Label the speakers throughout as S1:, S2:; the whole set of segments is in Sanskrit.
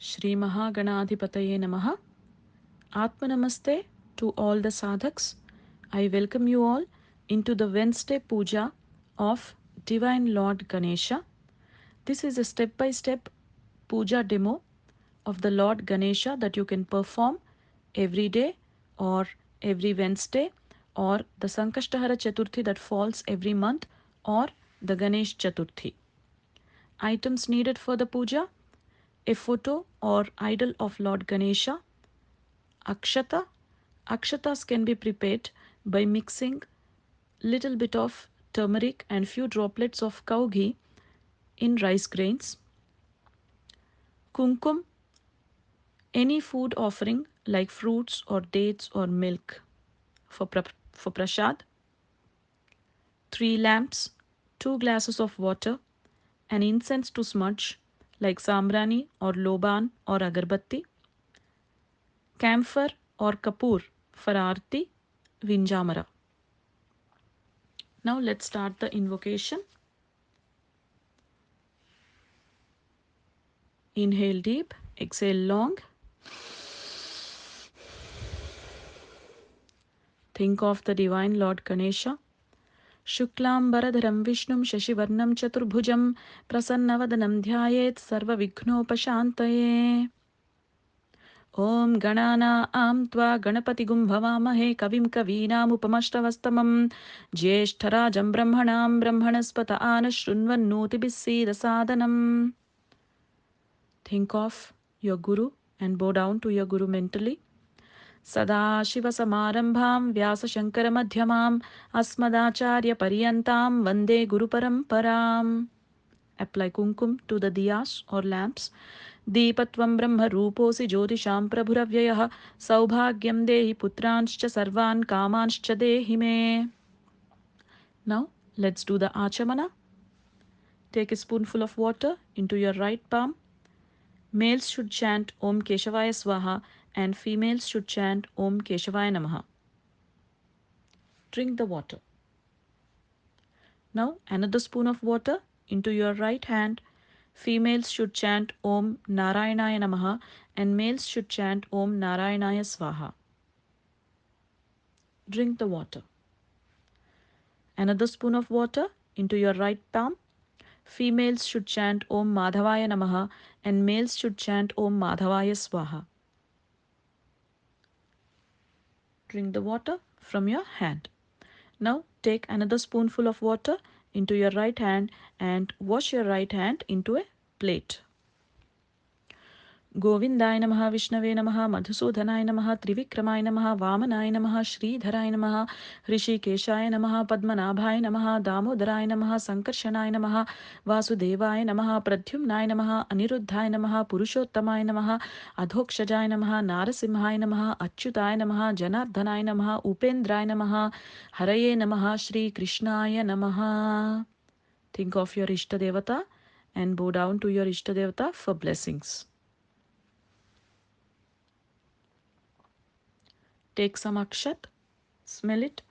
S1: Shri Mahaganadhipataye Namaha. Atma Namaste to all the sadhaks. I welcome you all into the Wednesday Puja of Divine Lord Ganesha. This is a step-by-step puja demo of the Lord Ganesha that you can perform every day or every Wednesday, or the Sankashtahara Chaturthi that falls every month, or the Ganesh Chaturthi. Items needed for the puja: a photo or idol of Lord Ganesha, akshata. Akshatas can be prepared by mixing little bit of turmeric and few droplets of cow ghee in rice grains. Kumkum, any food offering like fruits or dates or milk for prasad. 3 lamps, 2 glasses of water, an incense to smudge like sambrani or loban or agarbatti, camphor or kapoor for aarti, vinjamara. Now let's start the invocation. Inhale deep, exhale long. Think of the Divine Lord Ganesha. Shuklambaradharam Vishnum Shashivarnam Chaturbhujam Prasannavadhanam Dhyayet Sarvavighnopasantaye. Om Ganana Am Tva Ganapati Gumbhavamahe Kavim Kavinam Upamashravastamam Jyeshtarajam Brahmanam Brahmanaspata Anashrunvannotibhisseeda Sadhanam. Think of your Guru and bow down to your Guru mentally. Sadashivasamarambham Vyasashankarammadhyamam Asmadacharya-paryantam Vande Guru-paramparam. Apply kumkum to the diyas or lamps. Deepatvam brahma ruposi jyotisham prabhuravyayah Saubhagyam dehi putranscha sarvan kamanscha dehi me. Now let's do the achamana. Take a spoonful of water into your right palm. Males should chant Om Keshavaya Swaha and females should chant Om Keshavaya Namaha. Drink the water. Now another spoon of water into your right hand. Females should chant Om Narayanaya Namaha and males should chant Om Narayanaya Swaha. Drink the water. Another spoon of water into your right palm. Females should chant Om Madhavaya Namaha and males should chant Om Madhavaya Swaha. Drink the water from your hand. Now take another spoonful of water into your right hand and wash your right hand into a plate. Govindaya Namaha Vishnave Namaha Madhusudhanaya Namaha Trivikramaaya Namaha Vamanaya Namaha Sridharaya Namaha Hrishikeshaya Namaha Padmanabhaya Namaha Damodaraya Namaha Sankarshanaya Namaha Vasudevaya Namaha Pradyumnaya Namaha Aniruddhaya Namaha Purushottamaya Namaha Adhokshajaya Namaha Narasimhaya Namaha Achyutaya Namaha Janardhanaya Namaha Upendraya Namaha Haraye Namaha Shri Krishnaya Namaha. Think of your Ishta Devata and bow down to your Ishta Devata for blessings. Take some akshat, smell it.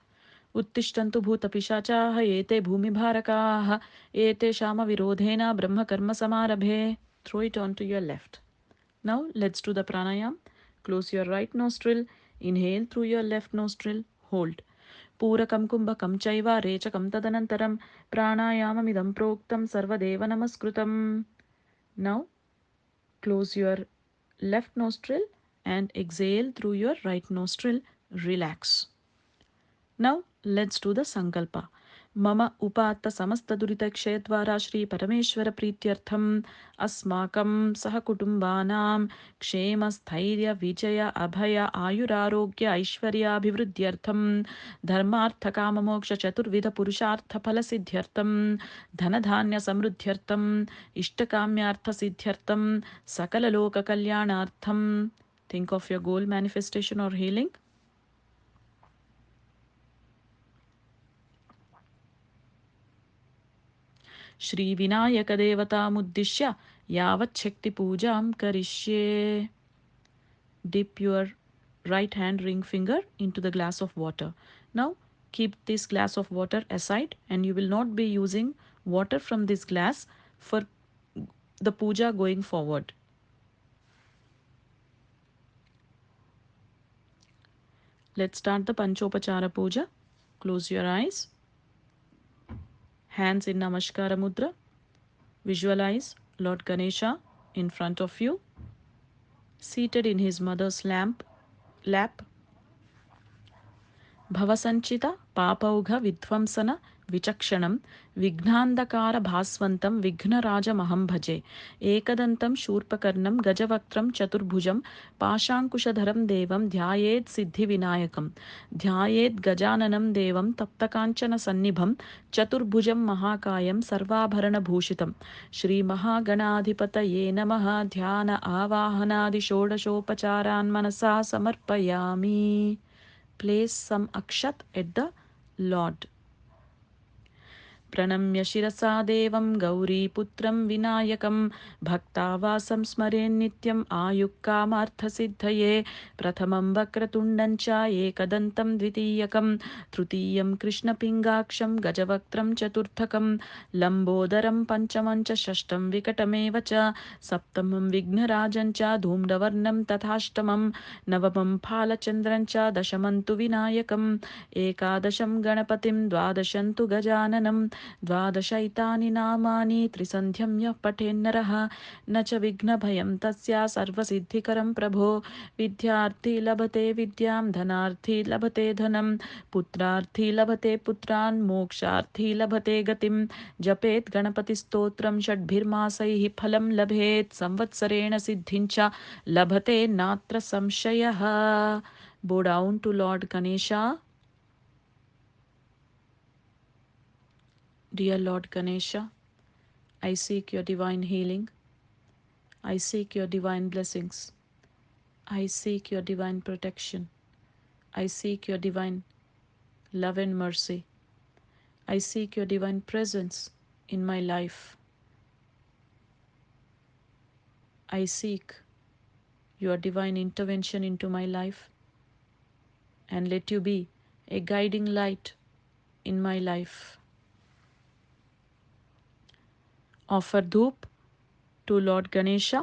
S1: Uttishtantu bhutapishachaah ete bhumibharakaah ete shama virodhena brahma karma samarabhe. Throw it onto your left. Now let's do the pranayam. Close your right nostril. Inhale through your left nostril. Hold. Purakam kumbhakam chaiva rechakam tadanantaram pranayamamidam proktam sarvadeva namaskrutam. Now close your left nostril and exhale through your right nostril. Relax. Now let's do the sankalpa. Mama upatta samasta durita kshetvara Shri Parameshwara Prityartham Asmakam Sahakutumbanam Kshema Sthairya Vijaya Abhaya Ayurarogya Aishwarya Abhivrudyartham Dharmartha Kama Moksha Chaturvidha Purushartha Phalasiddhyartham Dhanadhanya Samruddhyartham Ishtakamyartha Siddhyartham Sakala Loka Kalyanartham. Think of your goal manifestation or healing. Shri Vinayaka Devatamuddishya Yavat Shakti Pujam Karishye. Dip your right hand ring finger into the glass of water. Now keep this glass of water aside and you will not be using water from this glass for the puja going forward. Let's start the Panchopachara Puja. Close your eyes. Hands in Namaskara Mudra. Visualize Lord Ganesha in front of you, seated in his mother's lap. భవసంచిత పాపౌఘ విధ్వంసన విచక్షణం విఘ్నాంధకార భాస్వంతం విఘ్నరాజమహం భజే ఏకదంతం శూర్పకర్ణం గజవక్త్రం చతుర్భుజం పాశాంకుశధరం దేవం ధ్యాయేత్ సిద్ధి వినాయకం ధ్యాయేత్ గజాననం దేవం తప్తకాంచన సన్నిభం చతుర్భుజం మహాకాయం సర్వాభరణభూషితం శ్రీ మహాగణాధిపతయే నమః ధ్యాన ఆవాహనాది షోడశోపచారాన్ మనసా సమర్పయామి. Place some akshat at the Lord. ప్రణమ్య శిరసా దేవం గౌరీపుత్రం వినాయకం భక్తావాసం స్మరేన్ నిత్యం ఆయుక్కామార్థసిద్ధయే ప్రథమం వక్రతుండం చ ఏకదంతం ద్వితీయకం తృతీయం కృష్ణపింగాక్షం గజవక్త్రం చతుర్థకం లంబోదరం పంచమం చ షష్టం వికటమేవ చ సప్తమం విఘ్నరాజం చ ధూమ్రవర్ణం తథాష్టమం నవమం ఫాలచంద్రం చ దశమం తు వినాయకం ఏకాదశం గణపతిం ద్వాదశం తు గజాననం ద్వాదశైతాని నామాని త్రిసంధ్యం యః పఠేన్నరః న చ విఘ్నభయం తస్య సర్వసిద్ధికరం ప్రభో విద్యార్థి లభతే విద్యాం ధనార్థి లభతే ధనం పుత్రార్థి లభతే పుత్రాన్ మోక్షార్థి లభతే గతిం జపేత్ గణపతి స్తోత్రం షడ్భిర్మాసైః ఫలం లభేత్ సంవత్సరేణ సిద్ధిం చ లభతే నాత్ర సంశయః. Bow down to Lord Ganesha. Dear Lord Ganesha, I seek your divine healing. I seek your divine blessings. I seek your divine protection. I seek your divine love and mercy. I seek your divine presence in my life. I seek your divine intervention into my life, and let you be a guiding light in my life. Offer dhoop to Lord Ganesha.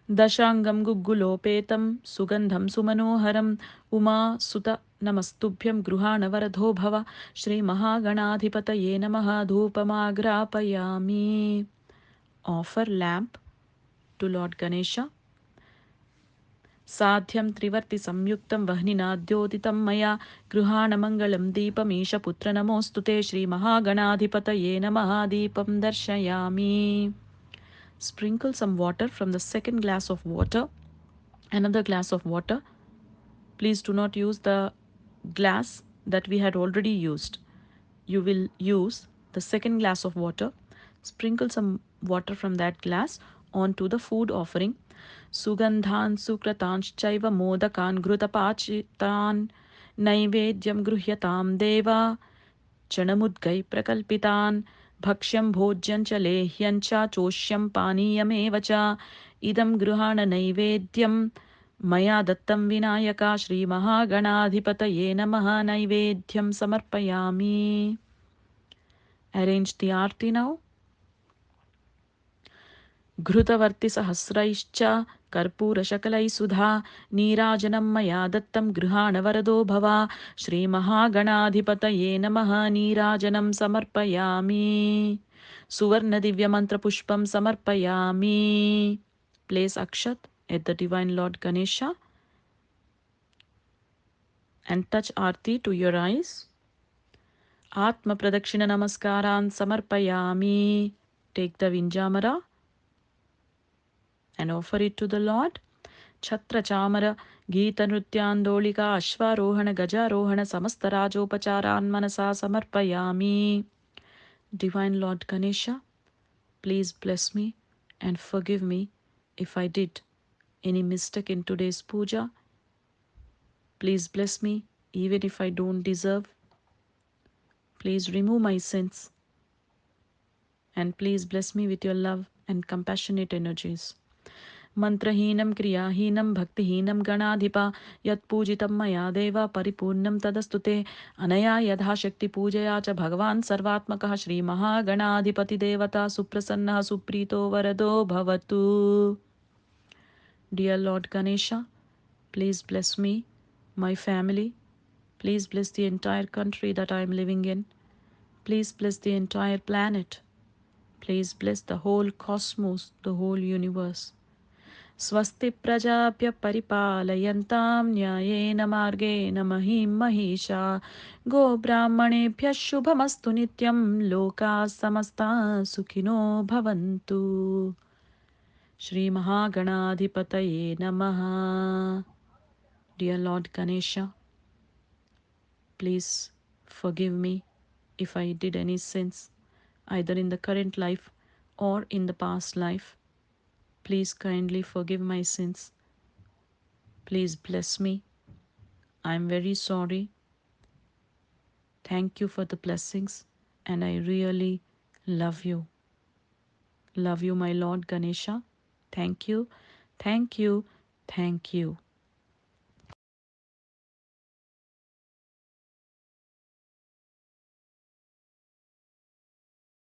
S1: దశాంగం గుగ్గులోపేతం సుగంధం సుమనోహరం ఉమా సుత నమస్తుభ్యం గృహాణవరధో భవ శ్రీ మహాగణాధిపతయే నమః ధూపమాగ్రాపయామి. Offer lamp to Lord Ganesha. సాధ్యం త్రివర్తి సంయుక్తం వహ్నినాద్యోదితం మయా గృహాణమంగళం దీపమీశ పుత్ర నమోస్తుతే శ్రీ మహాగణాధిపతయే నమః దీపం దర్శయామి. Sprinkle some water from the second glass of water. Another glass of water. Please do not use the glass that we had already used. You will use the second glass of water. Sprinkle some water from that glass onto the food offering. Sugandhan sukratanschaiva modakan ghrutapachitan naivedyam gruhyatam deva chanamudgai prakalpitan భక్ష్యం భోజ్యం చ లేహ్యం చ చోష్యం పానీయమేవ చ ఇదం గృహాణ నైవేద్యం మయా దత్తం వినాయక శ్రీ మహాగణాధిపతయే నమః నైవేద్యం సమర్పయామి. Arrange the aarti now. ఘృతవర్తి సహస్రైశ్చ కర్పూరశకలై Sudha నీరాజనం మయా దత్తం గృహాణ వరదో భవ శ్రీ మహాగణాధిపతయే నమః నీరాజనం సమర్పయామి. సువర్ణ దివ్యమంత్రపుష్పం సమర్పయామి. Place akshat at the divine Lord Ganesha and touch aarti to your eyes. Atma pradakshina namaskaran samarpayami. Take the vinjamara and offer it to the Lord. Chhatra chamara geeta nrutyandolika ashvarohana gajarohana samasta rajopacharan manasa samarpayami. Divine Lord Ganesha, please bless me and forgive me if I did any mistake in today's puja. Please bless me even if I don't deserve. Please remove my sins and please bless me with your love and compassionate energies. మంత్రహీనం క్రియాహీనం భక్తిహీనం గణాధిప యత్పూజితం మయా దేవ పరిపూర్ణం తదస్తుతే అనయా యథాశక్తి పూజయా చ భగవాన్ సర్వాత్మకః శ్రీ మహాగణాధిపతి దేవతా సుప్రసన్నః సుప్రీతో వరదో భవతు. Dear Lord Ganesha, Please bless me, my family. Please bless the entire country that I am living in. Please bless the entire planet. Please bless the whole cosmos, the whole universe. Swasti prajapya paripalayantam nyayena margena mahim mahisha go brahmanebhya shubhamastu nityam loka samasta sukhino bhavantu. Shri Mahaganadhipataye Namaha. Dear Lord Ganesha, please forgive me if I did any sins, either in the current life or in the past life. Please kindly forgive my sins. Please bless me. I am very sorry. Thank you for the blessings, and I really love you. Love you, my Lord Ganesha. Thank you, thank you, thank you.